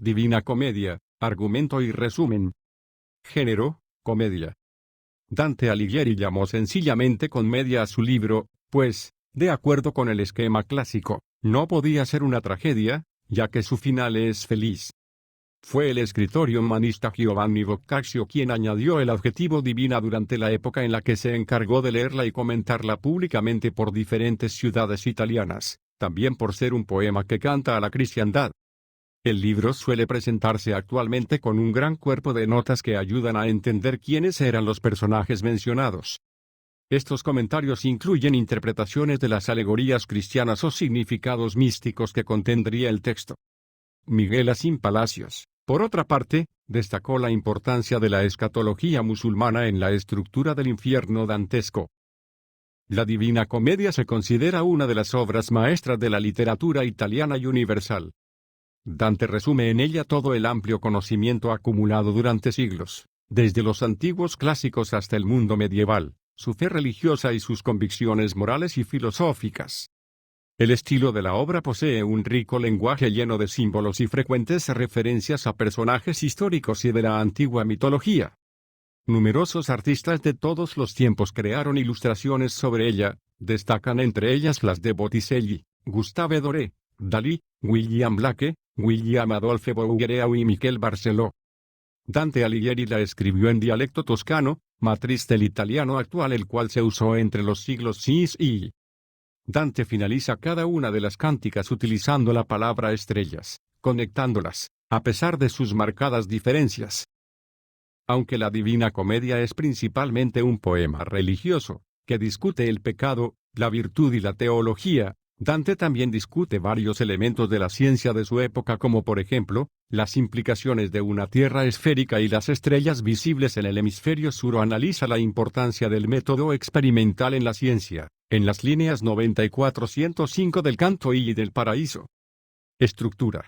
Divina Comedia, argumento y resumen. Género, comedia. Dante Alighieri llamó sencillamente comedia a su libro, pues, de acuerdo con el esquema clásico, no podía ser una tragedia, ya que su final es feliz. Fue el escritor y humanista Giovanni Boccaccio quien añadió el adjetivo divina durante la época en la que se encargó de leerla y comentarla públicamente por diferentes ciudades italianas, también por ser un poema que canta a la cristiandad. El libro suele presentarse actualmente con un gran cuerpo de notas que ayudan a entender quiénes eran los personajes mencionados. Estos comentarios incluyen interpretaciones de las alegorías cristianas o significados místicos que contendría el texto. Miguel Asín Palacios, por otra parte, destacó la importancia de la escatología musulmana en la estructura del infierno dantesco. La Divina Comedia se considera una de las obras maestras de la literatura italiana y universal. Dante resume en ella todo el amplio conocimiento acumulado durante siglos, desde los antiguos clásicos hasta el mundo medieval, su fe religiosa y sus convicciones morales y filosóficas. El estilo de la obra posee un rico lenguaje lleno de símbolos y frecuentes referencias a personajes históricos y de la antigua mitología. Numerosos artistas de todos los tiempos crearon ilustraciones sobre ella, destacan entre ellas las de Botticelli, Gustave Doré, Dalí, William Blake, William Adolphe Bouguereau y Michel Barceló. Dante Alighieri la escribió en dialecto toscano, matriz del italiano actual el cual se usó entre los siglos VI y I. Dante finaliza cada una de las cánticas utilizando la palabra estrellas, conectándolas, a pesar de sus marcadas diferencias. Aunque la Divina Comedia es principalmente un poema religioso, que discute el pecado, la virtud y la teología, Dante también discute varios elementos de la ciencia de su época como por ejemplo, las implicaciones de una Tierra esférica y las estrellas visibles en el hemisferio sur o analiza la importancia del método experimental en la ciencia, en las líneas 94-105 del canto I del Paraíso. Estructura.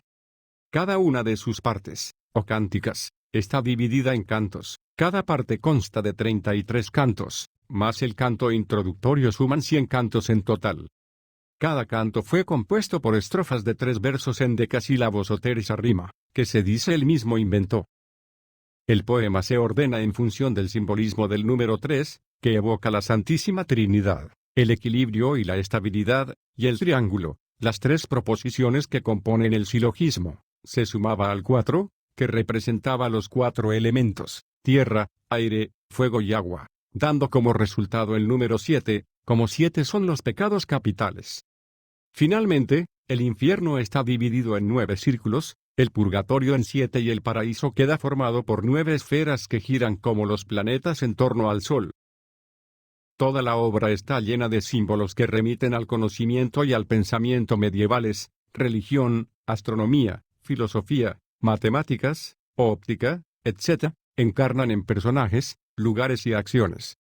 Cada una de sus partes, o cánticas, está dividida en cantos, cada parte consta de 33 cantos, más el canto introductorio suman 100 cantos en total. Cada canto fue compuesto por estrofas de 3 versos en decasílabos o terza rima, que se dice él mismo inventó. El poema se ordena en función del simbolismo del número 3, que evoca la Santísima Trinidad, el equilibrio y la estabilidad, y el triángulo, las 3 proposiciones que componen el silogismo, se sumaba al 4, que representaba los 4 elementos, tierra, aire, fuego y agua, dando como resultado el número 7, como 7 son los pecados capitales. Finalmente, el infierno está dividido en 9 círculos, el purgatorio en 7 y el paraíso queda formado por 9 esferas que giran como los planetas en torno al Sol. Toda la obra está llena de símbolos que remiten al conocimiento y al pensamiento medievales, religión, astronomía, filosofía, matemáticas, óptica, etc., encarnan en personajes, lugares y acciones.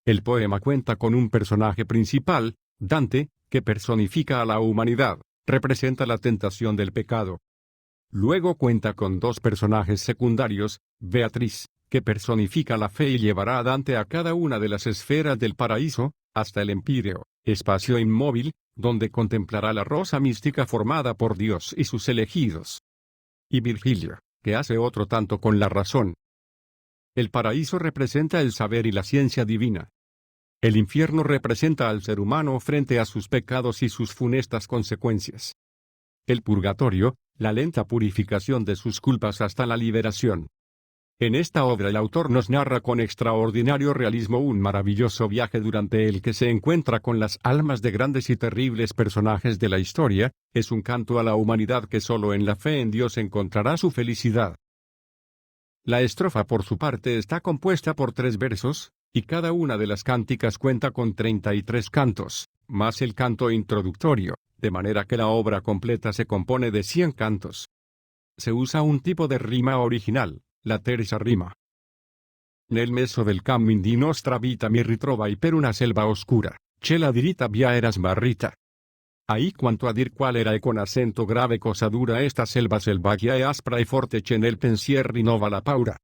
El poema cuenta con un personaje principal, Dante, que personifica a la humanidad, representa la tentación del pecado. Luego cuenta con 2 personajes secundarios, Beatriz, que personifica la fe y llevará a Dante a cada una de las esferas del paraíso, hasta el empíreo, espacio inmóvil, donde contemplará la rosa mística formada por Dios y sus elegidos. Y Virgilio, que hace otro tanto con la razón. El paraíso representa el saber y la ciencia divina. El infierno representa al ser humano frente a sus pecados y sus funestas consecuencias. El purgatorio, la lenta purificación de sus culpas hasta la liberación. En esta obra el autor nos narra con extraordinario realismo un maravilloso viaje durante el que se encuentra con las almas de grandes y terribles personajes de la historia, es un canto a la humanidad que solo en la fe en Dios encontrará su felicidad. La estrofa por su parte está compuesta por 3 versos, y cada una de las cánticas cuenta con 33 cantos, más el canto introductorio, de manera que la obra completa se compone de 100 cantos. Se usa un tipo de rima original, la terza rima. Nel meso del cammin di nostra vita mi ritrovai per una selva oscura, c'è la diritta via era smarrita. Ahí quanto a dir qual era e con acento grave cosa dura esta selva selvaggia e aspra e forte c'è nel pensier rinnova la paura.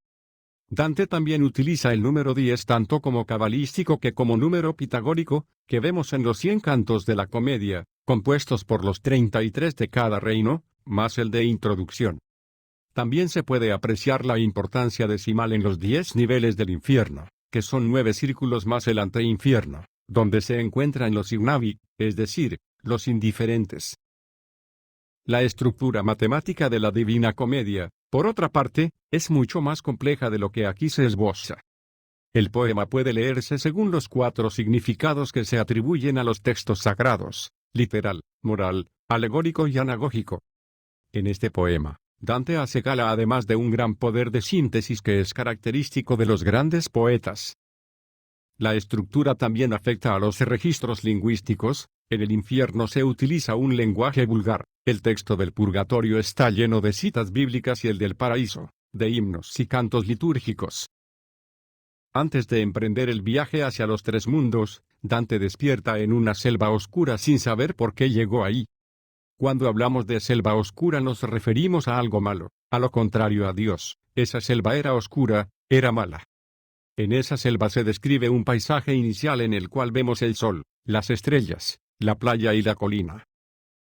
Dante también utiliza el número 10 tanto como cabalístico que como número pitagórico, que vemos en los 100 cantos de la comedia, compuestos por los 33 de cada reino, más el de introducción. También se puede apreciar la importancia decimal en los 10 niveles del infierno, que son 9 círculos más el anteinfierno, donde se encuentran los ignavi, es decir, los indiferentes. La estructura matemática de la Divina Comedia, por otra parte, es mucho más compleja de lo que aquí se esboza. El poema puede leerse según los 4 significados que se atribuyen a los textos sagrados: literal, moral, alegórico y anagógico. En este poema, Dante hace gala además de un gran poder de síntesis que es característico de los grandes poetas. La estructura también afecta a los registros lingüísticos. En el infierno se utiliza un lenguaje vulgar, el texto del purgatorio está lleno de citas bíblicas y el del paraíso, de himnos y cantos litúrgicos. Antes de emprender el viaje hacia los 3 mundos, Dante despierta en una selva oscura sin saber por qué llegó ahí. Cuando hablamos de selva oscura nos referimos a algo malo, a lo contrario a Dios. Esa selva era oscura, era mala. En esa selva se describe un paisaje inicial en el cual vemos el sol, las estrellas, la playa y la colina.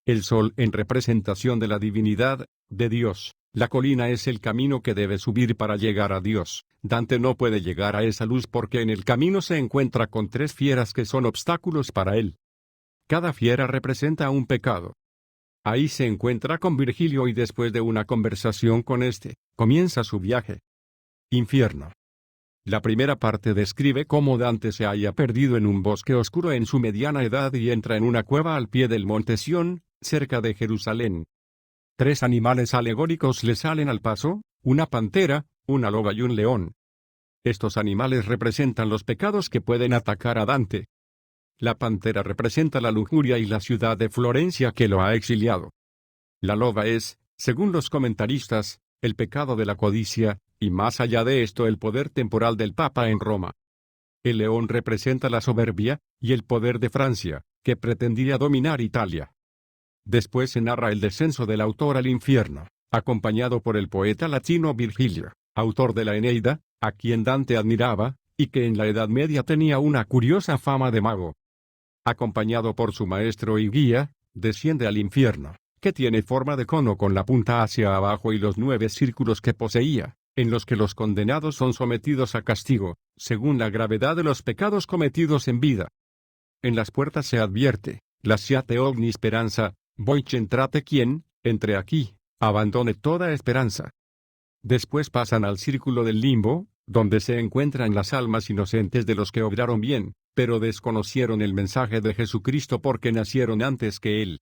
El sol en representación de la divinidad, de Dios. La colina es el camino que debe subir para llegar a Dios. Dante no puede llegar a esa luz porque en el camino se encuentra con 3 fieras que son obstáculos para él. Cada fiera representa un pecado. Ahí se encuentra con Virgilio y después de una conversación con este, comienza su viaje. Infierno. La primera parte describe cómo Dante se halla perdido en un bosque oscuro en su mediana edad y entra en una cueva al pie del monte Sión, cerca de Jerusalén. 3 animales alegóricos le salen al paso, una pantera, una loba y un león. Estos animales representan los pecados que pueden atacar a Dante. La pantera representa la lujuria y la ciudad de Florencia que lo ha exiliado. La loba es, según los comentaristas, el pecado de la codicia, y más allá de esto el poder temporal del Papa en Roma. El león representa la soberbia, y el poder de Francia, que pretendía dominar Italia. Después se narra el descenso del autor al infierno, acompañado por el poeta latino Virgilio, autor de la Eneida, a quien Dante admiraba, y que en la Edad Media tenía una curiosa fama de mago. Acompañado por su maestro y guía, desciende al infierno, que tiene forma de cono con la punta hacia abajo y los 9 círculos que poseía, en los que los condenados son sometidos a castigo, según la gravedad de los pecados cometidos en vida. En las puertas se advierte: lasciate ogni speranza, voi centrate quien, entre aquí, abandone toda esperanza. Después pasan al círculo del limbo, donde se encuentran las almas inocentes de los que obraron bien, pero desconocieron el mensaje de Jesucristo porque nacieron antes que Él.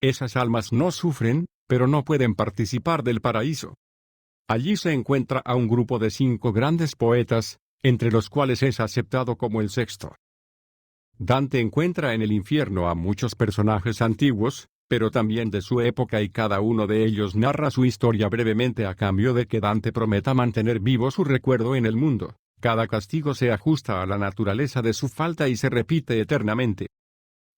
Esas almas no sufren, pero no pueden participar del paraíso. Allí se encuentra a un grupo de 5 grandes poetas, entre los cuales es aceptado como el sexto. Dante encuentra en el infierno a muchos personajes antiguos, pero también de su época y cada uno de ellos narra su historia brevemente a cambio de que Dante prometa mantener vivo su recuerdo en el mundo. Cada castigo se ajusta a la naturaleza de su falta y se repite eternamente.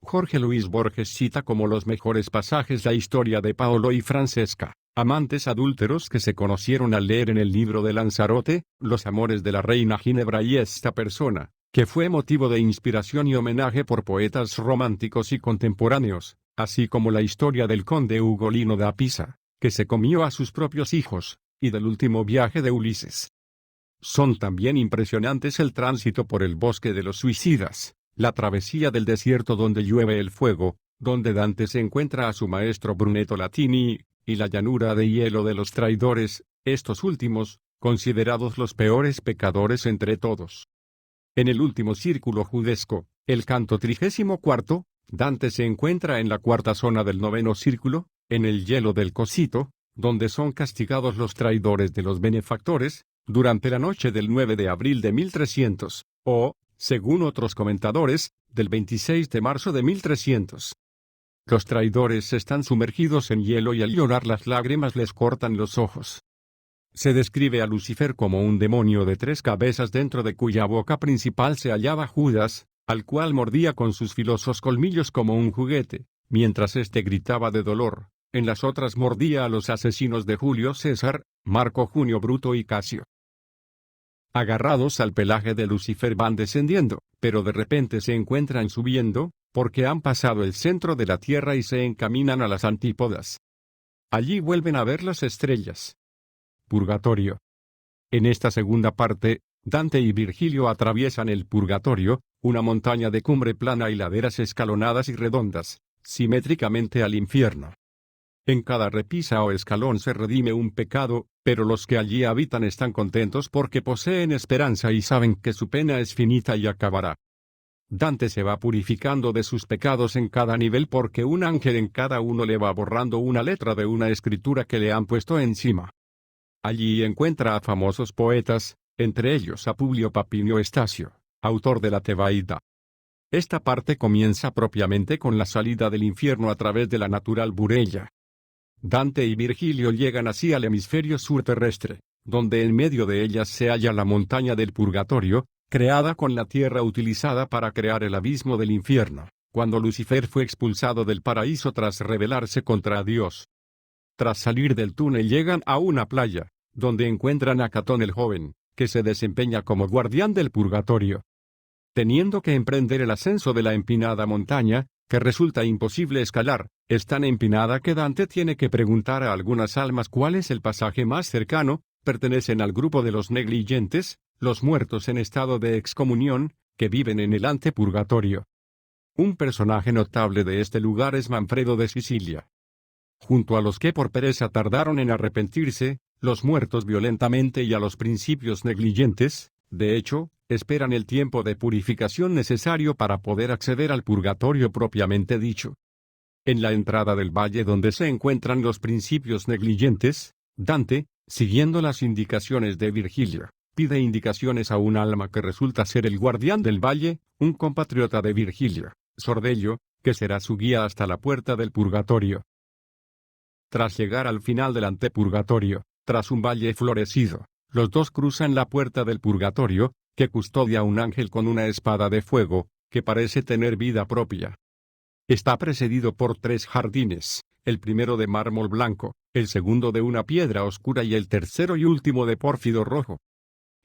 Jorge Luis Borges cita como los mejores pasajes la historia de Paolo y Francesca, amantes adúlteros que se conocieron al leer en el libro de Lanzarote, los amores de la reina Ginebra y esta persona, que fue motivo de inspiración y homenaje por poetas románticos y contemporáneos, así como la historia del conde Ugolino da Pisa, que se comió a sus propios hijos, y del último viaje de Ulises. Son también impresionantes el tránsito por el bosque de los suicidas, la travesía del desierto donde llueve el fuego, donde Dante se encuentra a su maestro Brunetto Latini, y la llanura de hielo de los traidores, estos últimos, considerados los peores pecadores entre todos. En el último círculo judesco, el canto 34, Dante se encuentra en la 4ª zona del 9º círculo, en el hielo del Cosito, donde son castigados los traidores de los benefactores, durante la noche del 9 de abril de 1300, o, según otros comentadores, del 26 de marzo de 1300. Los traidores están sumergidos en hielo y al llorar las lágrimas les cortan los ojos. Se describe a Lucifer como un demonio de 3 cabezas dentro de cuya boca principal se hallaba Judas, al cual mordía con sus filosos colmillos como un juguete, mientras éste gritaba de dolor. En las otras mordía a los asesinos de Julio César, Marco Junio Bruto y Casio. Agarrados al pelaje de Lucifer van descendiendo, pero de repente se encuentran subiendo, porque han pasado el centro de la tierra y se encaminan a las antípodas. Allí vuelven a ver las estrellas. Purgatorio. En esta segunda parte, Dante y Virgilio atraviesan el Purgatorio, una montaña de cumbre plana y laderas escalonadas y redondas, simétricamente al infierno. En cada repisa o escalón se redime un pecado, pero los que allí habitan están contentos porque poseen esperanza y saben que su pena es finita y acabará. Dante se va purificando de sus pecados en cada nivel porque un ángel en cada uno le va borrando una letra de una escritura que le han puesto encima. Allí encuentra a famosos poetas, entre ellos a Publio Papinio Estacio, autor de la Tebaida. Esta parte comienza propiamente con la salida del infierno a través de la natural Burella. Dante y Virgilio llegan así al hemisferio sur terrestre, donde en medio de ellas se halla la montaña del Purgatorio, creada con la tierra utilizada para crear el abismo del infierno, cuando Lucifer fue expulsado del paraíso tras rebelarse contra Dios. Tras salir del túnel llegan a una playa, donde encuentran a Catón el joven, que se desempeña como guardián del purgatorio. Teniendo que emprender el ascenso de la empinada montaña, que resulta imposible escalar, es tan empinada que Dante tiene que preguntar a algunas almas cuál es el pasaje más cercano. Pertenecen al grupo de los negligentes, los muertos en estado de excomunión, que viven en el antepurgatorio. Un personaje notable de este lugar es Manfredo de Sicilia. Junto a los que por pereza tardaron en arrepentirse, los muertos violentamente y a los principios negligentes, de hecho, esperan el tiempo de purificación necesario para poder acceder al purgatorio propiamente dicho. En la entrada del valle donde se encuentran los principios negligentes, Dante, siguiendo las indicaciones de Virgilio, pide indicaciones a un alma que resulta ser el guardián del valle, un compatriota de Virgilio, Sordello, que será su guía hasta la puerta del purgatorio. Tras llegar al final del antepurgatorio, tras un valle florecido, los dos cruzan la puerta del purgatorio, que custodia un ángel con una espada de fuego, que parece tener vida propia. Está precedido por 3 jardines, el primero de mármol blanco, el segundo de una piedra oscura y el tercero y último de pórfido rojo.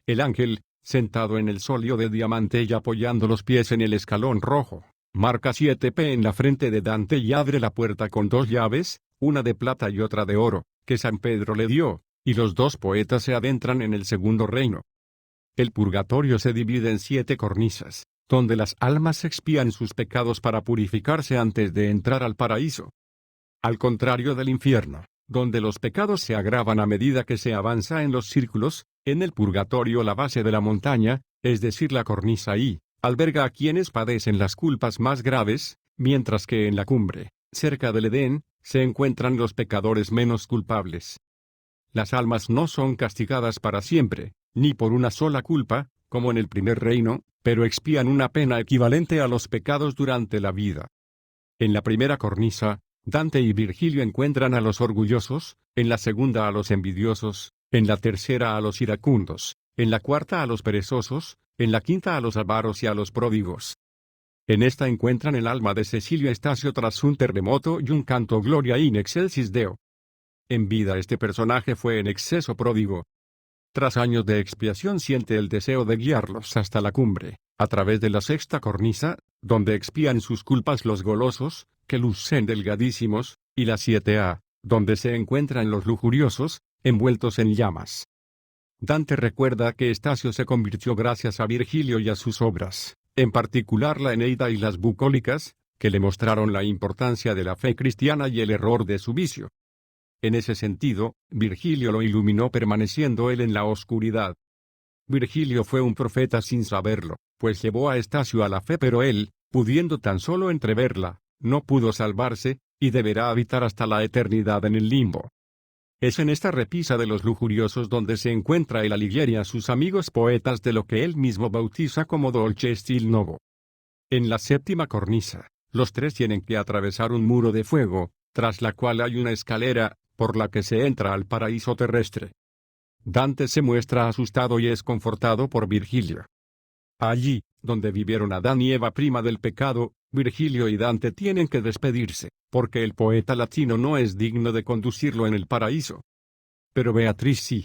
El ángel, sentado en el solio de diamante y apoyando los pies en el escalón rojo, marca 7p en la frente de Dante y abre la puerta con 2 llaves, una de plata y otra de oro, que San Pedro le dio, y los 2 poetas se adentran en el segundo reino. El purgatorio se divide en 7 cornisas, donde las almas expían sus pecados para purificarse antes de entrar al paraíso. Al contrario del infierno, donde los pecados se agravan a medida que se avanza en los círculos, en el purgatorio la base de la montaña, es decir la cornisa I, alberga a quienes padecen las culpas más graves, mientras que en la cumbre, cerca del Edén, se encuentran los pecadores menos culpables. Las almas no son castigadas para siempre, ni por una sola culpa, como en el primer reino, pero expían una pena equivalente a los pecados durante la vida. En la primera cornisa, Dante y Virgilio encuentran a los orgullosos, en la segunda a los envidiosos, en la tercera a los iracundos, en la cuarta a los perezosos, en la quinta a los avaros y a los pródigos. En esta encuentran el alma de Cecilio Estacio tras un terremoto y un canto Gloria in excelsis Deo. En vida este personaje fue en exceso pródigo. Tras años de expiación siente el deseo de guiarlos hasta la cumbre, a través de la sexta cornisa, donde expían sus culpas los golosos, que lucen delgadísimos, y la 7a, donde se encuentran los lujuriosos, envueltos en llamas. Dante recuerda que Estacio se convirtió gracias a Virgilio y a sus obras, en particular la Eneida y las bucólicas, que le mostraron la importancia de la fe cristiana y el error de su vicio. En ese sentido, Virgilio lo iluminó permaneciendo él en la oscuridad. Virgilio fue un profeta sin saberlo, pues llevó a Estacio a la fe, pero él, pudiendo tan solo entreverla, no pudo salvarse, y deberá habitar hasta la eternidad en el limbo. Es en esta repisa de los lujuriosos donde se encuentra el Alighieri a sus amigos poetas de lo que él mismo bautiza como dolce stil novo. En la séptima cornisa, los 3 tienen que atravesar un muro de fuego, tras la cual hay una escalera, por la que se entra al paraíso terrestre. Dante se muestra asustado y es confortado por Virgilio. Allí, donde vivieron Adán y Eva prima del pecado, Virgilio y Dante tienen que despedirse, porque el poeta latino no es digno de conducirlo en el paraíso. Pero Beatriz sí.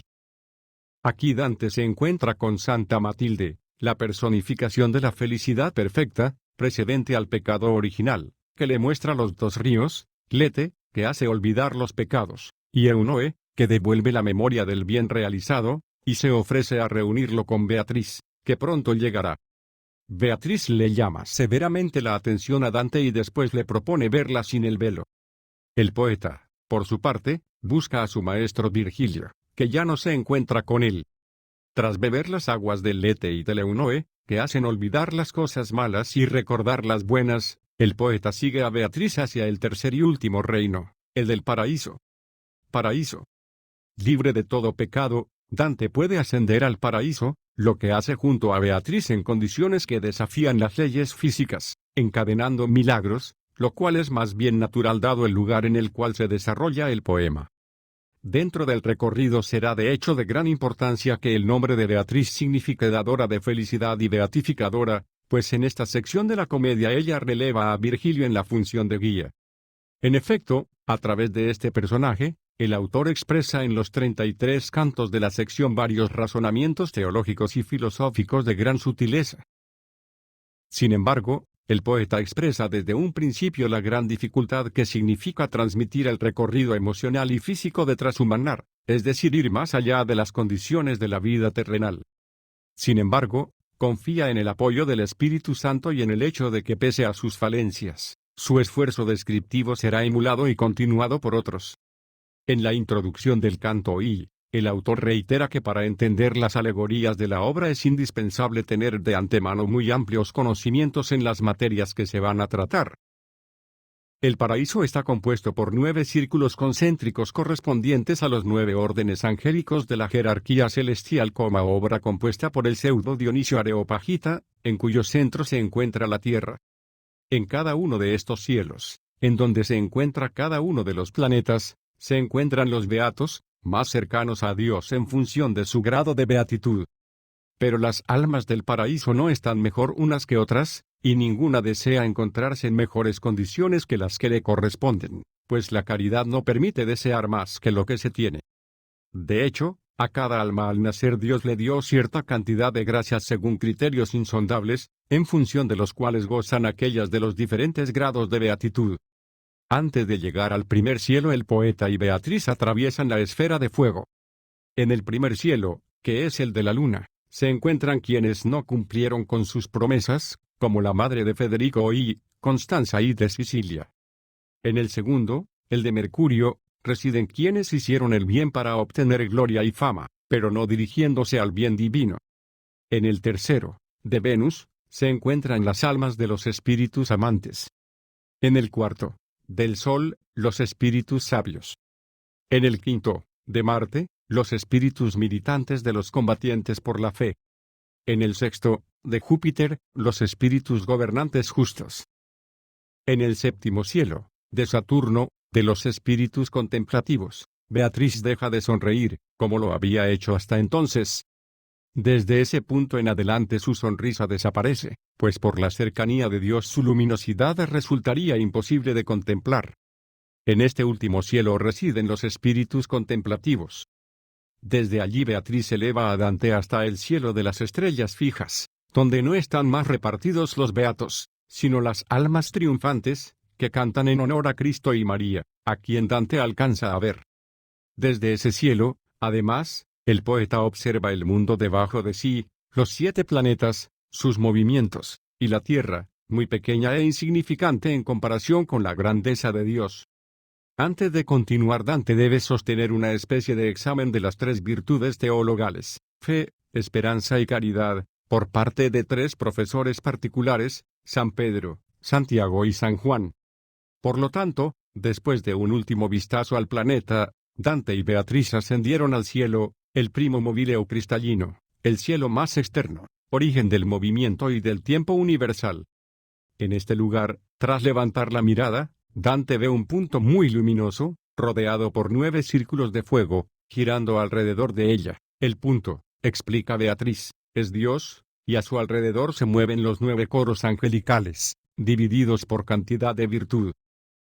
Aquí Dante se encuentra con Santa Matilde, la personificación de la felicidad perfecta, precedente al pecado original, que le muestra los 2 ríos, Lete, que hace olvidar los pecados, y Eunoe, que devuelve la memoria del bien realizado, y se ofrece a reunirlo con Beatriz, que pronto llegará. Beatriz le llama severamente la atención a Dante y después le propone verla sin el velo. El poeta, por su parte, busca a su maestro Virgilio, que ya no se encuentra con él. Tras beber las aguas del Lete y del Eunoe, que hacen olvidar las cosas malas y recordar las buenas, el poeta sigue a Beatriz hacia el tercer y último reino, el del paraíso. Paraíso. Libre de todo pecado, Dante puede ascender al paraíso, lo que hace junto a Beatriz en condiciones que desafían las leyes físicas, encadenando milagros, lo cual es más bien natural dado el lugar en el cual se desarrolla el poema. Dentro del recorrido será de hecho de gran importancia que el nombre de Beatriz signifique dadora de felicidad y beatificadora, pues en esta sección de la comedia ella releva a Virgilio en la función de guía. En efecto, a través de este personaje, el autor expresa en los 33 cantos de la sección varios razonamientos teológicos y filosóficos de gran sutileza. Sin embargo, el poeta expresa desde un principio la gran dificultad que significa transmitir el recorrido emocional y físico de transhumanar, es decir, ir más allá de las condiciones de la vida terrenal. Sin embargo, confía en el apoyo del Espíritu Santo y en el hecho de que pese a sus falencias, su esfuerzo descriptivo será emulado y continuado por otros. En la introducción del canto I, el autor reitera que para entender las alegorías de la obra es indispensable tener de antemano muy amplios conocimientos en las materias que se van a tratar. El paraíso está compuesto por 9 círculos concéntricos correspondientes a los 9 órdenes angélicos de la jerarquía celestial como obra compuesta por el pseudo Dionisio Areopagita, en cuyo centro se encuentra la tierra. En cada uno de estos cielos, en donde se encuentra cada uno de los planetas, se encuentran los beatos, más cercanos a Dios en función de su grado de beatitud. Pero las almas del paraíso no están mejor unas que otras, y ninguna desea encontrarse en mejores condiciones que las que le corresponden, pues la caridad no permite desear más que lo que se tiene. De hecho, a cada alma al nacer Dios le dio cierta cantidad de gracias según criterios insondables, en función de los cuales gozan aquellas de los diferentes grados de beatitud. Antes de llegar al primer cielo el poeta y Beatriz atraviesan la esfera de fuego. En el primer cielo, que es el de la luna, se encuentran quienes no cumplieron con sus promesas, como la madre de Federico y Constanza y de Sicilia. En el segundo, el de Mercurio, residen quienes hicieron el bien para obtener gloria y fama, pero no dirigiéndose al bien divino. En el tercero, de Venus, se encuentran las almas de los espíritus amantes. En el cuarto, del Sol, los espíritus sabios. En el quinto, de Marte, los espíritus militantes de los combatientes por la fe. En el sexto, de Júpiter, los espíritus gobernantes justos. En el séptimo cielo, de Saturno, de los espíritus contemplativos, Beatriz deja de sonreír, como lo había hecho hasta entonces. Desde ese punto en adelante su sonrisa desaparece, pues por la cercanía de Dios su luminosidad resultaría imposible de contemplar. En este último cielo residen los espíritus contemplativos. Desde allí Beatriz eleva a Dante hasta el cielo de las estrellas fijas, donde no están más repartidos los beatos, sino las almas triunfantes, que cantan en honor a Cristo y María, a quien Dante alcanza a ver. Desde ese cielo, además, el poeta observa el mundo debajo de sí, los 7 planetas, sus movimientos, y la tierra, muy pequeña e insignificante en comparación con la grandeza de Dios. Antes de continuar Dante debe sostener una especie de examen de las 3 virtudes teologales, fe, esperanza y caridad, por parte de 3 profesores particulares, San Pedro, Santiago y San Juan. Por lo tanto, después de un último vistazo al planeta, Dante y Beatriz ascendieron al cielo, el primo mobile o cristalino, el cielo más externo, origen del movimiento y del tiempo universal. En este lugar, tras levantar la mirada, Dante ve un punto muy luminoso, rodeado por 9 círculos de fuego, girando alrededor de ella. El punto, explica Beatriz, es Dios, y a su alrededor se mueven los 9 coros angelicales, divididos por cantidad de virtud.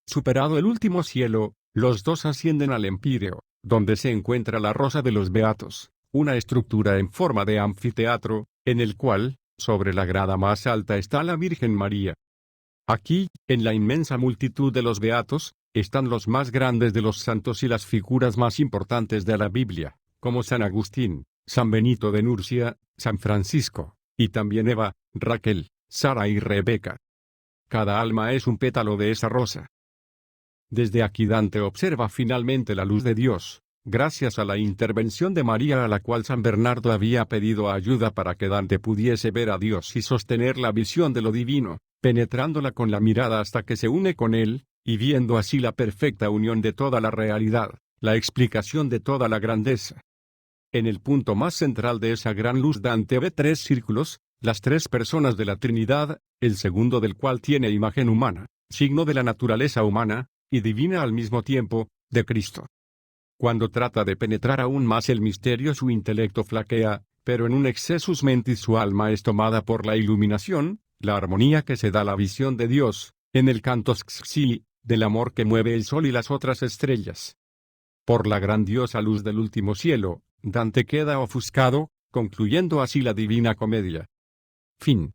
Superado el último cielo, los 2 ascienden al empíreo, donde se encuentra la rosa de los beatos, una estructura en forma de anfiteatro, en el cual, sobre la grada más alta está la Virgen María. Aquí, en la inmensa multitud de los beatos, están los más grandes de los santos y las figuras más importantes de la Biblia, como San Agustín, San Benito de Nurcia, San Francisco, y también Eva, Raquel, Sara y Rebeca. Cada alma es un pétalo de esa rosa. Desde aquí Dante observa finalmente la luz de Dios, gracias a la intervención de María, a la cual San Bernardo había pedido ayuda para que Dante pudiese ver a Dios y sostener la visión de lo divino, penetrándola con la mirada hasta que se une con él, y viendo así la perfecta unión de toda la realidad, la explicación de toda la grandeza. En el punto más central de esa gran luz Dante ve 3 círculos, las 3 personas de la Trinidad, el segundo del cual tiene imagen humana, signo de la naturaleza humana, y divina al mismo tiempo, de Cristo. Cuando trata de penetrar aún más el misterio, su intelecto flaquea, pero en un excessus mentis su alma es tomada por la iluminación, la armonía que se da la visión de Dios, en el cantos xi, del amor que mueve el sol y las otras estrellas. Por la grandiosa luz del último cielo, Dante queda ofuscado, concluyendo así la Divina Comedia. Fin.